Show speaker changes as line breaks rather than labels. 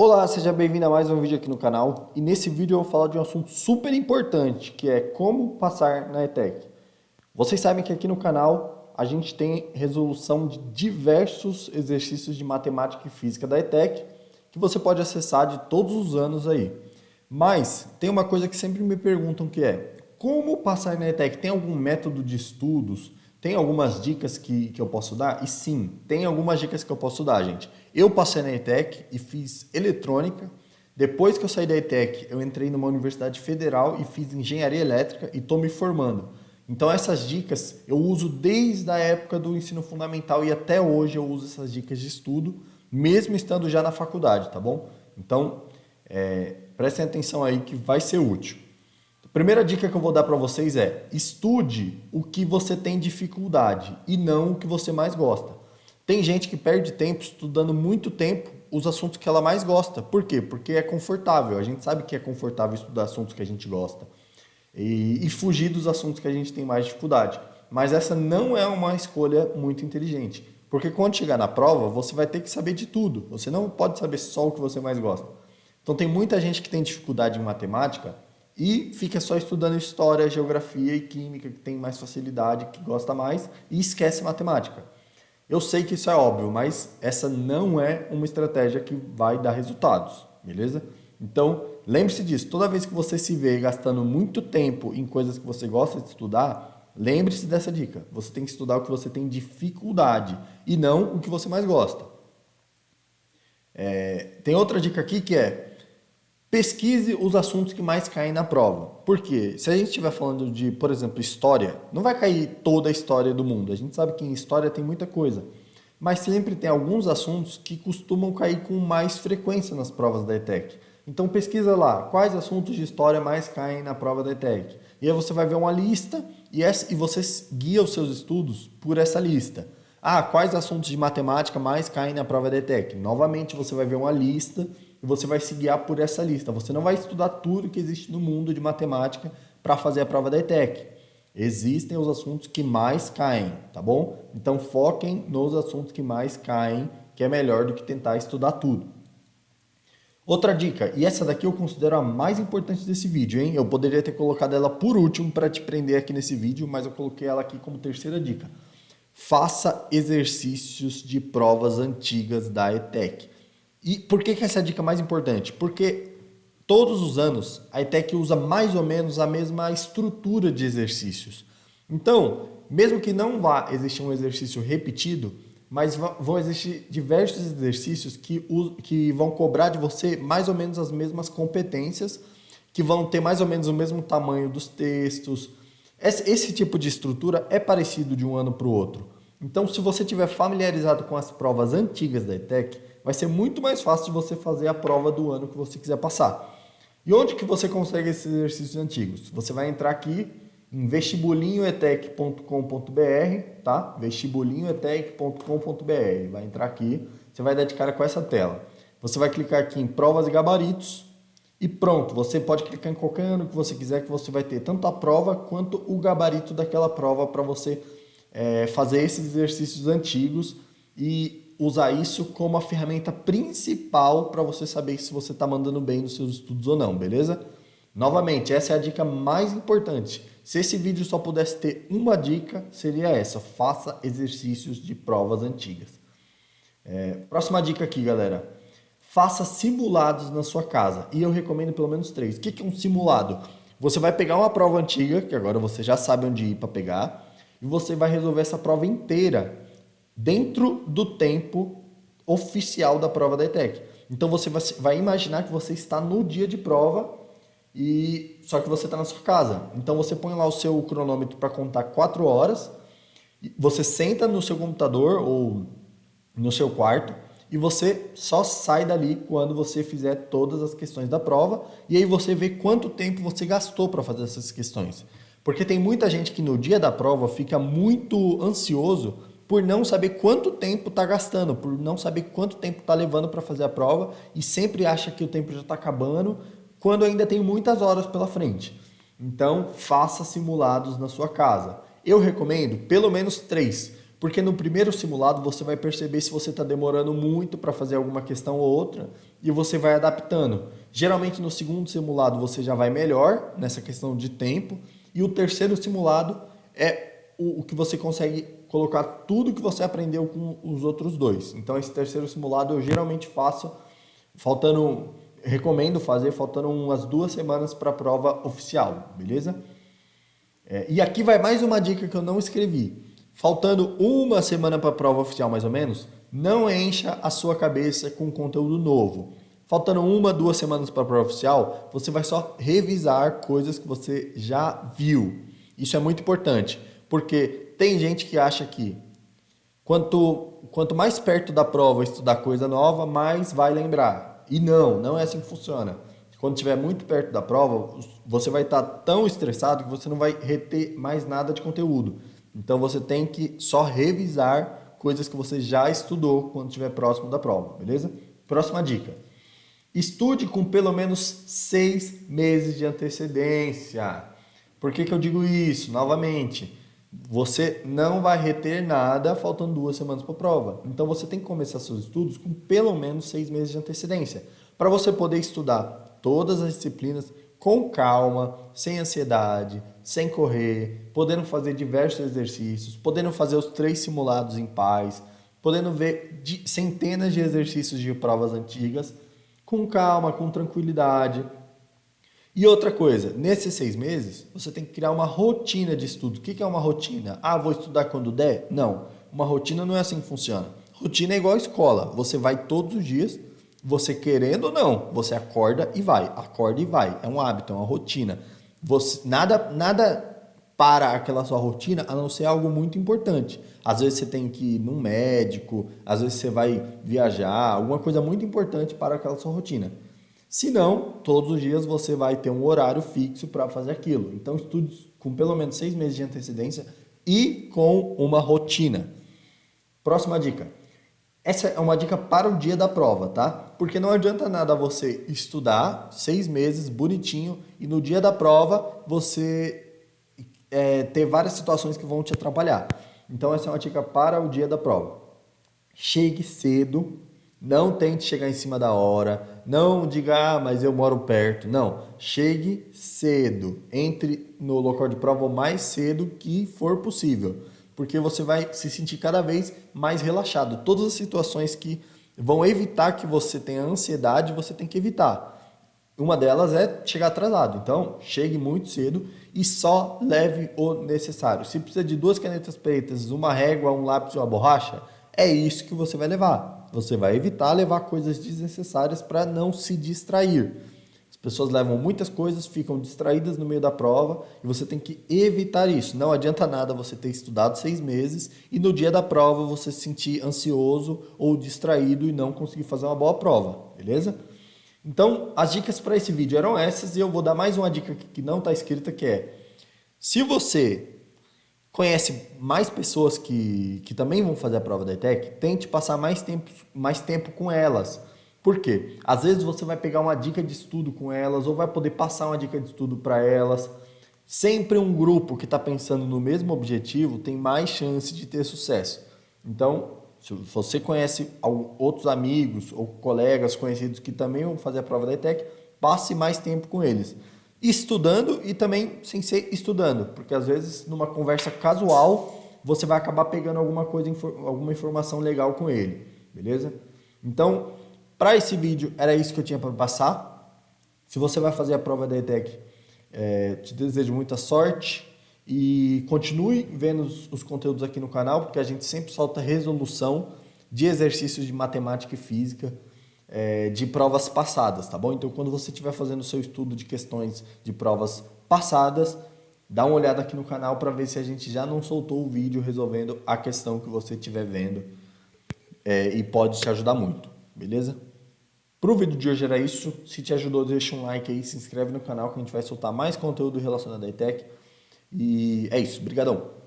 Olá, seja bem-vindo a mais um vídeo aqui no canal e nesse vídeo eu vou falar de um assunto super importante que é como passar na ETEC. Vocês sabem que aqui no canal a gente tem resolução de diversos exercícios de matemática e física da ETEC que você pode acessar de todos os anos aí. Mas tem uma coisa que sempre me perguntam que é como passar na ETEC? Tem algum método de estudos? Tem algumas dicas que eu posso dar? E sim, tem algumas dicas que eu posso dar, gente. Eu passei na ETEC e fiz eletrônica. Depois que eu saí da ETEC, eu entrei numa universidade federal e fiz engenharia elétrica e estou me formando. Então essas dicas eu uso desde a época do ensino fundamental e até hoje eu uso essas dicas de estudo, mesmo estando já na faculdade, tá bom? Então, prestem atenção aí que vai ser útil. A primeira dica que eu vou dar para vocês é estude o que você tem dificuldade e não o que você mais gosta. Tem gente que perde tempo estudando muito tempo os assuntos que ela mais gosta. Por quê? Porque é confortável. A gente sabe que é confortável estudar assuntos que a gente gosta e fugir dos assuntos que a gente tem mais dificuldade. Mas essa não é uma escolha muito inteligente. Porque quando chegar na prova, você vai ter que saber de tudo. Você não pode saber só o que você mais gosta. Então tem muita gente que tem dificuldade em matemática e fica só estudando história, geografia e química, que tem mais facilidade, que gosta mais, e esquece matemática. Eu sei que isso é óbvio, mas essa não é uma estratégia que vai dar resultados, beleza? Então, lembre-se disso. Toda vez que você se vê gastando muito tempo em coisas que você gosta de estudar, lembre-se dessa dica. Você tem que estudar o que você tem dificuldade e não o que você mais gosta. Tem outra dica aqui que é pesquise os assuntos que mais caem na prova. Por quê? Se a gente estiver falando de, por exemplo, história, não vai cair toda a história do mundo. A gente sabe que em história tem muita coisa. Mas sempre tem alguns assuntos que costumam cair com mais frequência nas provas da ETEC. Então pesquisa lá, quais assuntos de história mais caem na prova da ETEC. E aí você vai ver uma lista e você guia os seus estudos por essa lista. Quais assuntos de matemática mais caem na prova da ETEC? Novamente você vai ver uma lista e você vai se guiar por essa lista. Você não vai estudar tudo que existe no mundo de matemática para fazer a prova da ETEC. Existem os assuntos que mais caem, tá bom? Então foquem nos assuntos que mais caem, que é melhor do que tentar estudar tudo. Outra dica, e essa daqui eu considero a mais importante desse vídeo, hein? Eu poderia ter colocado ela por último para te prender aqui nesse vídeo, mas eu coloquei ela aqui como terceira dica. Faça exercícios de provas antigas da ETEC. E por que essa é a dica mais importante? Porque todos os anos a ETEC usa mais ou menos a mesma estrutura de exercícios. Então, mesmo que não vá existir um exercício repetido, mas vão existir diversos exercícios que vão cobrar de você mais ou menos as mesmas competências, que vão ter mais ou menos o mesmo tamanho dos textos. Esse tipo de estrutura é parecido de um ano para o outro. Então, se você estiver familiarizado com as provas antigas da ETEC, vai ser muito mais fácil de você fazer a prova do ano que você quiser passar. E onde que você consegue esses exercícios antigos? Você vai entrar aqui em vestibulinhoetec.com.br, tá? vestibulinhoetec.com.br. Vai entrar aqui, você vai dar de cara com essa tela. Você vai clicar aqui em provas e gabaritos e pronto, você pode clicar em qualquer ano que você quiser que você vai ter tanto a prova quanto o gabarito daquela prova para você fazer esses exercícios antigos e usar isso como a ferramenta principal para você saber se você está mandando bem nos seus estudos ou não, beleza? Novamente, essa é a dica mais importante. Se esse vídeo só pudesse ter uma dica, seria essa. Faça exercícios de provas antigas. Próxima dica aqui, galera. Faça simulados na sua casa. E eu recomendo pelo menos 3. O que é um simulado? Você vai pegar uma prova antiga, que agora você já sabe onde ir para pegar, e você vai resolver essa prova inteira dentro do tempo oficial da prova da ETEC. Então você vai imaginar que você está no dia de prova, só que você está na sua casa. Então você põe lá o seu cronômetro para contar 4 horas, você senta no seu computador ou no seu quarto e você só sai dali quando você fizer todas as questões da prova e aí você vê quanto tempo você gastou para fazer essas questões. Porque tem muita gente que no dia da prova fica muito ansioso por não saber quanto tempo está gastando, por não saber quanto tempo está levando para fazer a prova e sempre acha que o tempo já está acabando quando ainda tem muitas horas pela frente. Então, faça simulados na sua casa. Eu recomendo pelo menos 3, Porque no primeiro simulado você vai perceber se você está demorando muito para fazer alguma questão ou outra e você vai adaptando. Geralmente no segundo simulado você já vai melhor nessa questão de tempo e o terceiro simulado é o que você consegue colocar tudo que você aprendeu com os outros dois. Então esse terceiro simulado eu geralmente faço recomendo fazer faltando umas 2 semanas para a prova oficial, beleza? E aqui vai mais uma dica que eu não escrevi. Faltando 1 semana para a prova oficial, mais ou menos, não encha a sua cabeça com conteúdo novo. Faltando 2 semanas para a prova oficial, você vai só revisar coisas que você já viu. Isso é muito importante, porque tem gente que acha que quanto mais perto da prova estudar coisa nova, mais vai lembrar. E não é assim que funciona. Quando estiver muito perto da prova, você vai estar tão estressado que você não vai reter mais nada de conteúdo. Então você tem que só revisar coisas que você já estudou quando estiver próximo da prova, beleza? Próxima dica. Estude com pelo menos 6 meses de antecedência. Por que eu digo isso? Novamente, você não vai reter nada faltando 2 semanas para a prova. Então você tem que começar seus estudos com pelo menos 6 meses de antecedência. Para você poder estudar todas as disciplinas com calma, sem ansiedade, sem correr, podendo fazer diversos exercícios, podendo fazer os 3 simulados em paz, podendo ver centenas de exercícios de provas antigas, com calma, com tranquilidade. E outra coisa, nesses 6 meses, você tem que criar uma rotina de estudo. O que é uma rotina? Vou estudar quando der? Não, uma rotina não é assim que funciona. Rotina é igual a escola, você vai todos os dias, você querendo ou não, você acorda e vai, é um hábito, é uma rotina. Nada para aquela sua rotina, a não ser algo muito importante. Às vezes você tem que ir num médico, às vezes você vai viajar, alguma coisa muito importante para aquela sua rotina. Se não, todos os dias você vai ter um horário fixo para fazer aquilo. Então estude com pelo menos 6 meses de antecedência e com uma rotina. Próxima dica. Essa é uma dica para o dia da prova, tá? Porque não adianta nada você estudar 6 meses bonitinho e no dia da prova você ter várias situações que vão te atrapalhar. Então essa é uma dica para o dia da prova. Chegue cedo, não tente chegar em cima da hora, não diga, mas eu moro perto. Não, chegue cedo, entre no local de prova o mais cedo que for possível, porque você vai se sentir cada vez mais relaxado. Todas as situações que vão evitar que você tenha ansiedade, você tem que evitar. Uma delas é chegar atrasado. Então, chegue muito cedo e só leve o necessário. Se precisa de 2 canetas pretas, uma régua, um lápis ou uma borracha, é isso que você vai levar. Você vai evitar levar coisas desnecessárias para não se distrair. As pessoas levam muitas coisas, ficam distraídas no meio da prova e você tem que evitar isso. Não adianta nada você ter estudado 6 meses e no dia da prova você se sentir ansioso ou distraído e não conseguir fazer uma boa prova, beleza? Então, as dicas para esse vídeo eram essas e eu vou dar mais uma dica que não está escrita, que é: se você conhece mais pessoas que também vão fazer a prova da ETEC, tente passar mais tempo com elas. Por quê? Às vezes você vai pegar uma dica de estudo com elas ou vai poder passar uma dica de estudo para elas. Sempre um grupo que está pensando no mesmo objetivo tem mais chance de ter sucesso. Então, se você conhece outros amigos ou colegas conhecidos que também vão fazer a prova da ETEC, passe mais tempo com eles. Estudando e também sem ser estudando, porque às vezes numa conversa casual você vai acabar pegando alguma informação legal com ele, beleza? Então, para esse vídeo era isso que eu tinha para passar. Se você vai fazer a prova da ETEC, te desejo muita sorte e continue vendo os conteúdos aqui no canal, porque a gente sempre solta resolução de exercícios de matemática e física de provas passadas, tá bom? Então, quando você estiver fazendo o seu estudo de questões de provas passadas, dá uma olhada aqui no canal para ver se a gente já não soltou o vídeo resolvendo a questão que você estiver vendo e pode te ajudar muito, beleza? Para o vídeo de hoje era isso. Se te ajudou, deixa um like aí, se inscreve no canal que a gente vai soltar mais conteúdo relacionado à ETEC. E é isso, brigadão!